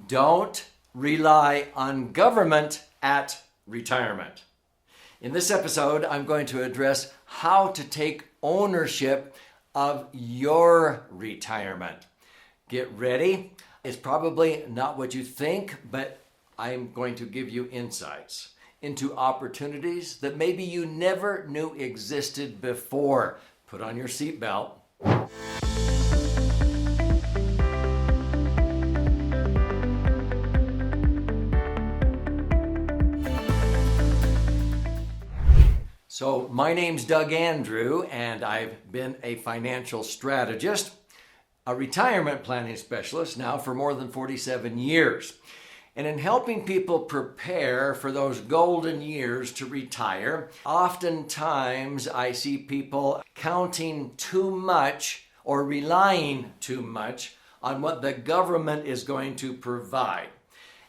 Don't rely on government at retirement. In this episode, I'm going to address how to take ownership of your retirement. Get ready. It's probably not what you think, but I'm going to give you insights into opportunities that maybe you never knew existed before. Put on your seatbelt. So my name's Doug Andrew, and I've been a financial strategist, a retirement planning specialist now for more than 47 years. And in helping people prepare for those golden years to retire, oftentimes I see people counting too much or relying too much on what the government is going to provide.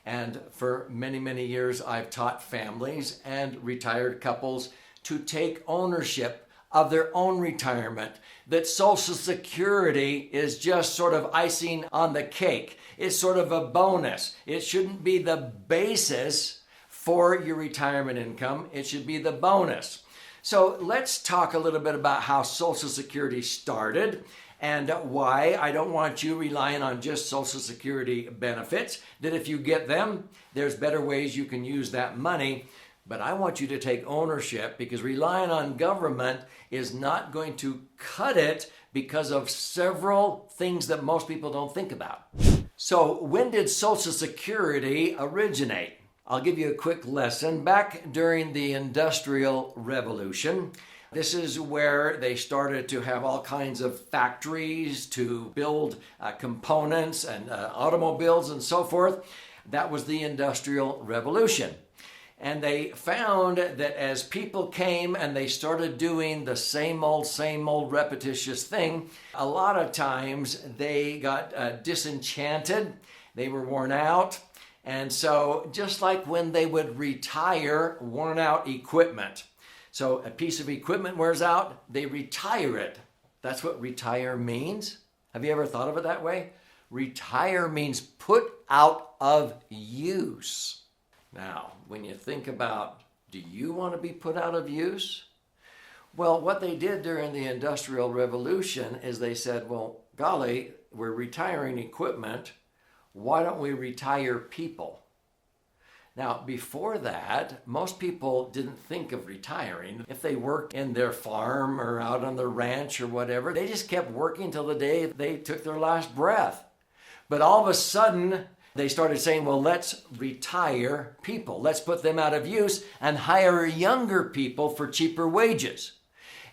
And for many, many years, I've taught families and retired couples to take ownership of their own retirement, that Social Security is just sort of icing on the cake. It's sort of a bonus. It shouldn't be the basis for your retirement income. It should be the bonus. So let's talk a little bit about how Social Security started and why I don't want you relying on just Social Security benefits, that if you get them, there's better ways you can use that money. But I want you to take ownership, because relying on government is not going to cut it because of several things that most people don't think about. So when did Social Security originate? I'll give you a quick lesson. Back during the Industrial Revolution, this is where they started to have all kinds of factories to build components and automobiles and so forth. That was the Industrial Revolution. And they found that as people came and they started doing the same old repetitious thing, a lot of times they got disenchanted, they were worn out. And so just like when they would retire worn out equipment, so a piece of equipment wears out, they retire it. That's what retire means. Have you ever thought of it that way? Retire means put out of use. Now, when you think about, do you want to be put out of use? Well, what they did during the Industrial Revolution is they said, well, golly, we're retiring equipment. Why don't we retire people? Now, before that, most people didn't think of retiring. If they worked in their farm or out on their ranch or whatever, they just kept working till the day they took their last breath. But all of a sudden, they started saying, well, let's retire people. Let's put them out of use and hire younger people for cheaper wages.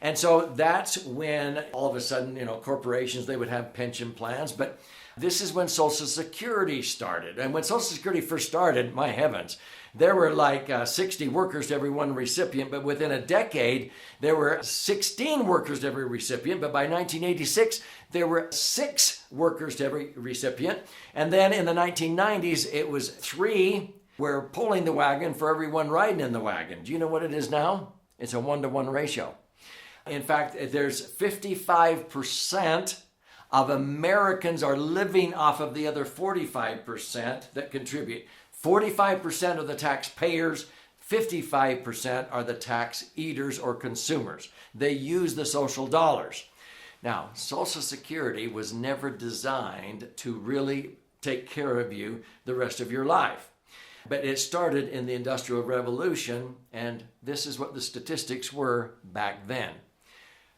And so that's when all of a sudden, corporations, they would have pension plans. But this is when Social Security started. And when Social Security first started, my heavens, there were like 60 workers to every one recipient. But within a decade, there were 16 workers to every recipient. But by 1986, there were 6 workers to every recipient. And then in the 1990s, it was 3 were pulling the wagon for every one riding in the wagon. Do you know what it is now? It's a 1-to-1 ratio. In fact, there's 55% of Americans are living off of the other 45% that contribute. 45% of the taxpayers, 55% are the tax eaters or consumers. They use the social dollars. Now, Social Security was never designed to really take care of you the rest of your life. But it started in the Industrial Revolution, and this is what the statistics were back then.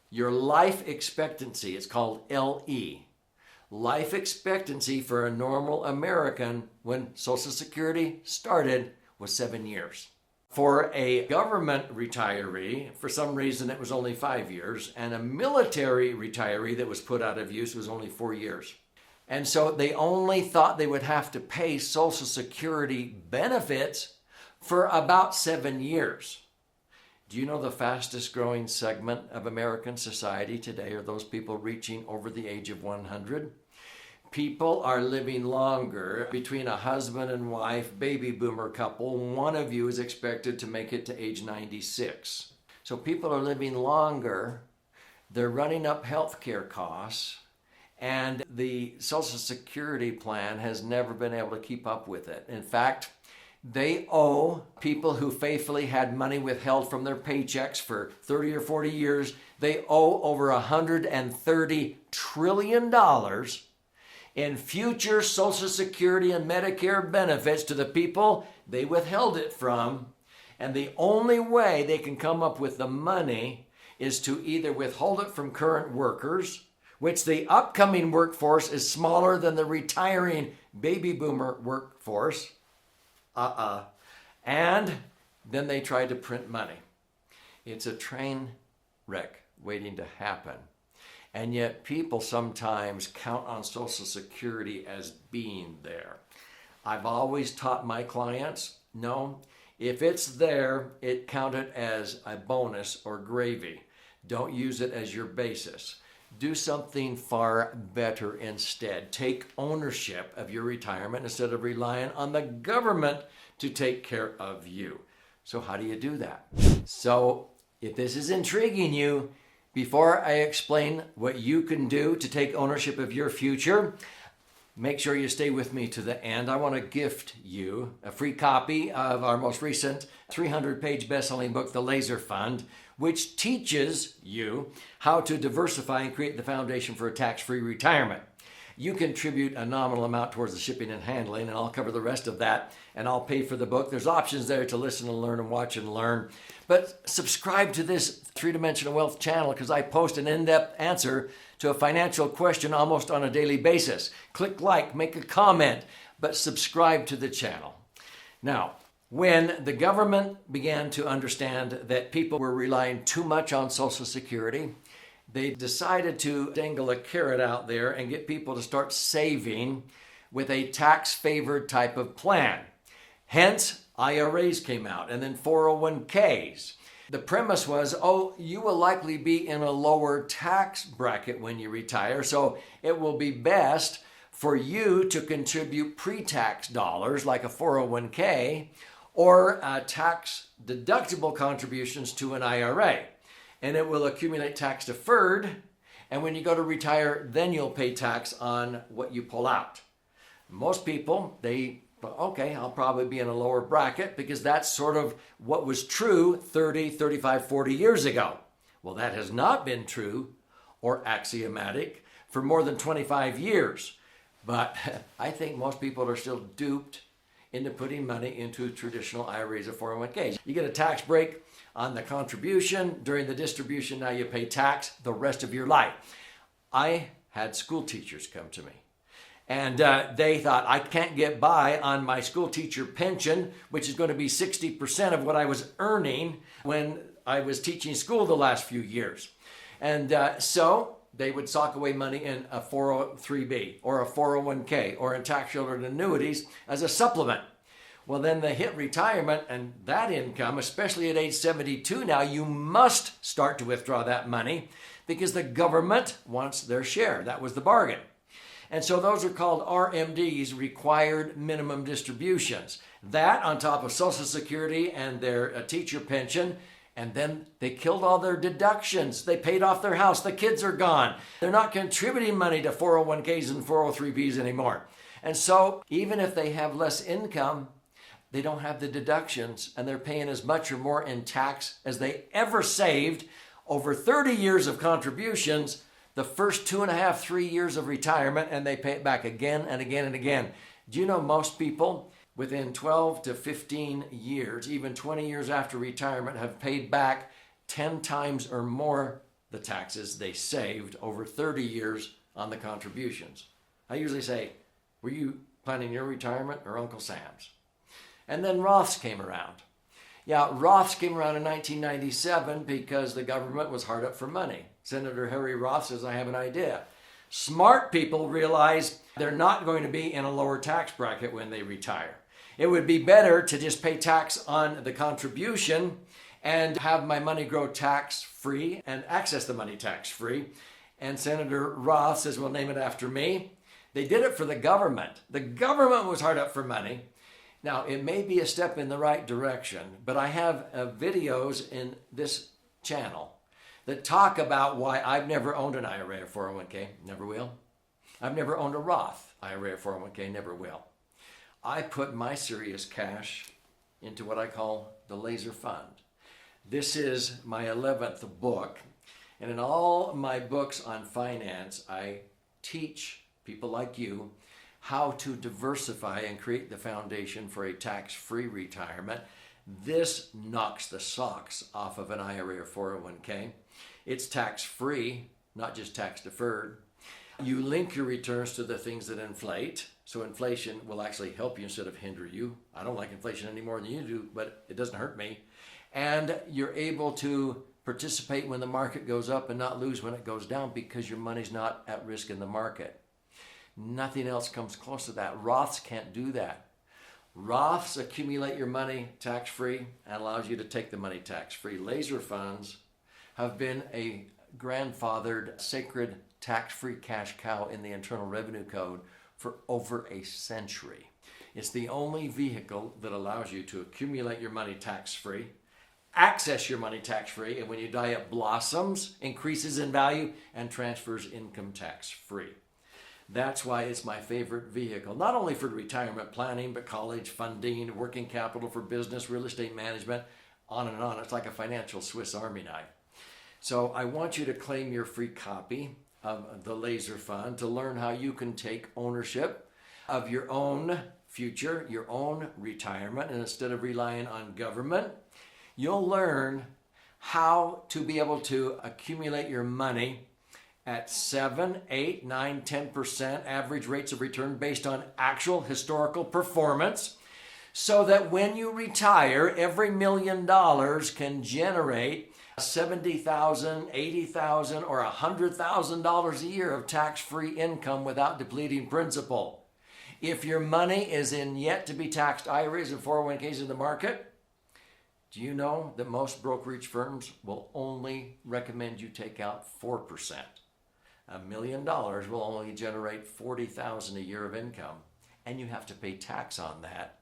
Your life expectancy, it's called LE. Life expectancy for a normal American when Social Security started was 7 years. For a government retiree, for some reason it was only 5 years, and a military retiree that was put out of use was only 4 years. And so they only thought they would have to pay Social Security benefits for about 7 years. Do you know the fastest growing segment of American society today are those people reaching over the age of 100? People are living longer. Between a husband and wife, baby boomer couple, one of you is expected to make it to age 96. So people are living longer. They're running up healthcare costs. And the Social Security plan has never been able to keep up with it. In fact, they owe people who faithfully had money withheld from their paychecks for 30 or 40 years, they owe over $130 trillion in future Social Security and Medicare benefits to the people they withheld it from. And the only way they can come up with the money is to either withhold it from current workers, which the upcoming workforce is smaller than the retiring baby boomer workforce. And then they try to print money. It's a train wreck waiting to happen. And yet people sometimes count on Social Security as being there. I've always taught my clients, no, if it's there, count it as a bonus or gravy. Don't use it as your basis. Do something far better instead. Take ownership of your retirement instead of relying on the government to take care of you. So how do you do that? So if this is intriguing you, before I explain what you can do to take ownership of your future, make sure you stay with me to the end. I want to gift you a free copy of our most recent 300-page best-selling book, The Laser Fund, which teaches you how to diversify and create the foundation for a tax-free retirement. You contribute a nominal amount towards the shipping and handling, and I'll cover the rest of that, and I'll pay for the book. There's options there to listen and learn and watch and learn. But subscribe to this Three-Dimensional Wealth channel because I post an in-depth answer to a financial question almost on a daily basis. Click like, make a comment, but subscribe to the channel. Now, when the government began to understand that people were relying too much on Social Security, they decided to dangle a carrot out there and get people to start saving with a tax-favored type of plan. Hence, IRAs came out and then 401ks. The premise was, you will likely be in a lower tax bracket when you retire, so it will be best for you to contribute pre-tax dollars like a 401k or tax-deductible contributions to an IRA. And it will accumulate tax deferred, and when you go to retire, then you'll pay tax on what you pull out. Most people, I'll probably be in a lower bracket because that's sort of what was true 30, 35, 40 years ago. Well, that has not been true or axiomatic for more than 25 years. But I think most people are still duped into putting money into traditional IRAs or 401ks. You get a tax break on the contribution. During the distribution, now you pay tax the rest of your life. I had school teachers come to me. And they thought, I can't get by on my school teacher pension, which is going to be 60% of what I was earning when I was teaching school the last few years. And so they would sock away money in a 403B or a 401k or in tax sheltered annuities as a supplement. Well, then they hit retirement, and that income, especially at age 72 now, you must start to withdraw that money because the government wants their share. That was the bargain. And so those are called RMDs, required minimum distributions. That on top of Social Security and their teacher pension. And then they killed all their deductions. They paid off their house. The kids are gone. They're not contributing money to 401ks and 403bs anymore. And so even if they have less income, they don't have the deductions, and they're paying as much or more in tax as they ever saved over 30 years of contributions, the first 2.5, 3 years of retirement, and they pay it back again and again and again. Do you know most people within 12 to 15 years, even 20 years after retirement, have paid back 10 times or more the taxes they saved over 30 years on the contributions? I usually say, were you planning your retirement or Uncle Sam's? And then Roths came around. Yeah, Roths came around in 1997 because the government was hard up for money. Senator Harry Roth says, I have an idea. Smart people realize they're not going to be in a lower tax bracket when they retire. It would be better to just pay tax on the contribution and have my money grow tax-free and access the money tax-free. And Senator Roth says, we'll name it after me. They did it for the government. The government was hard up for money. Now, it may be a step in the right direction, but I have videos in this channel that talk about why I've never owned an IRA or 401k, never will. I've never owned a Roth IRA or 401k, never will. I put my serious cash into what I call the laser fund. This is my 11th book, and in all my books on finance, I teach people like you how to diversify and create the foundation for a tax-free retirement. This knocks the socks off of an IRA or 401k. It's tax-free, not just tax-deferred. You link your returns to the things that inflate, so inflation will actually help you instead of hinder you. I don't like inflation any more than you do, but it doesn't hurt me. And you're able to participate when the market goes up and not lose when it goes down because your money's not at risk in the market. Nothing else comes close to that. Roths can't do that. Roths accumulate your money tax-free and allows you to take the money tax-free. Laser funds have been a grandfathered sacred tax-free cash cow in the Internal Revenue Code for over a century. It's the only vehicle that allows you to accumulate your money tax-free, access your money tax-free, and when you die it blossoms, increases in value, and transfers income tax-free. That's why it's my favorite vehicle, not only for retirement planning, but college funding, working capital for business, real estate management, on and on. It's like a financial Swiss Army knife. So I want you to claim your free copy of the Laser Fund to learn how you can take ownership of your own future, your own retirement, and instead of relying on government, you'll learn how to be able to accumulate your money at 7, 8, 9, 10% average rates of return based on actual historical performance, so that when you retire, every $1 million can generate $70,000, $80,000, or $100,000 a year of tax-free income without depleting principal. If your money is in yet to be taxed IRAs and 401ks in the market, do you know that most brokerage firms will only recommend you take out 4%? $1 million will only generate $40,000 a year of income, and you have to pay tax on that.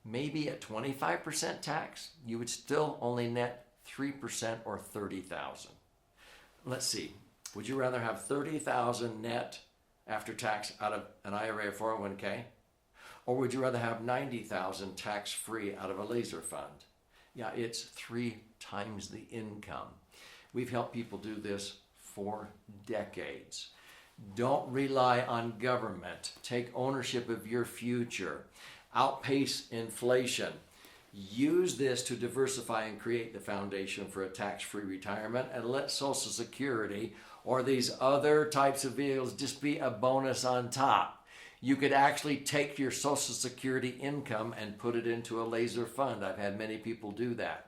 Maybe at 25% tax, you would still only net 3% or $30,000. Let's see. Would you rather have $30,000 net after tax out of an IRA or 401k, or would you rather have $90,000 tax-free out of a laser fund? Yeah, it's 3 times the income. We've helped people do this for decades. Don't rely on government. Take ownership of your future. Outpace inflation. Use this to diversify and create the foundation for a tax-free retirement, and let Social Security or these other types of vehicles just be a bonus on top. You could actually take your Social Security income and put it into a laser fund. I've had many people do that.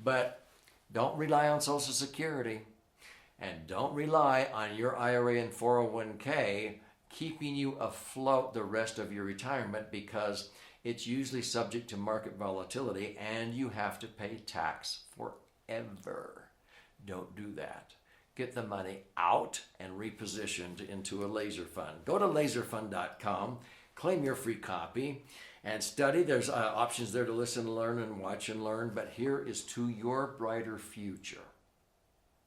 But don't rely on Social Security, and don't rely on your IRA and 401k keeping you afloat the rest of your retirement, because it's usually subject to market volatility and you have to pay tax forever. Don't do that. Get the money out and repositioned into a laser fund. Go to laserfund.com, claim your free copy, and study. There's options there to listen, learn, and watch and learn, but here is to your brighter future.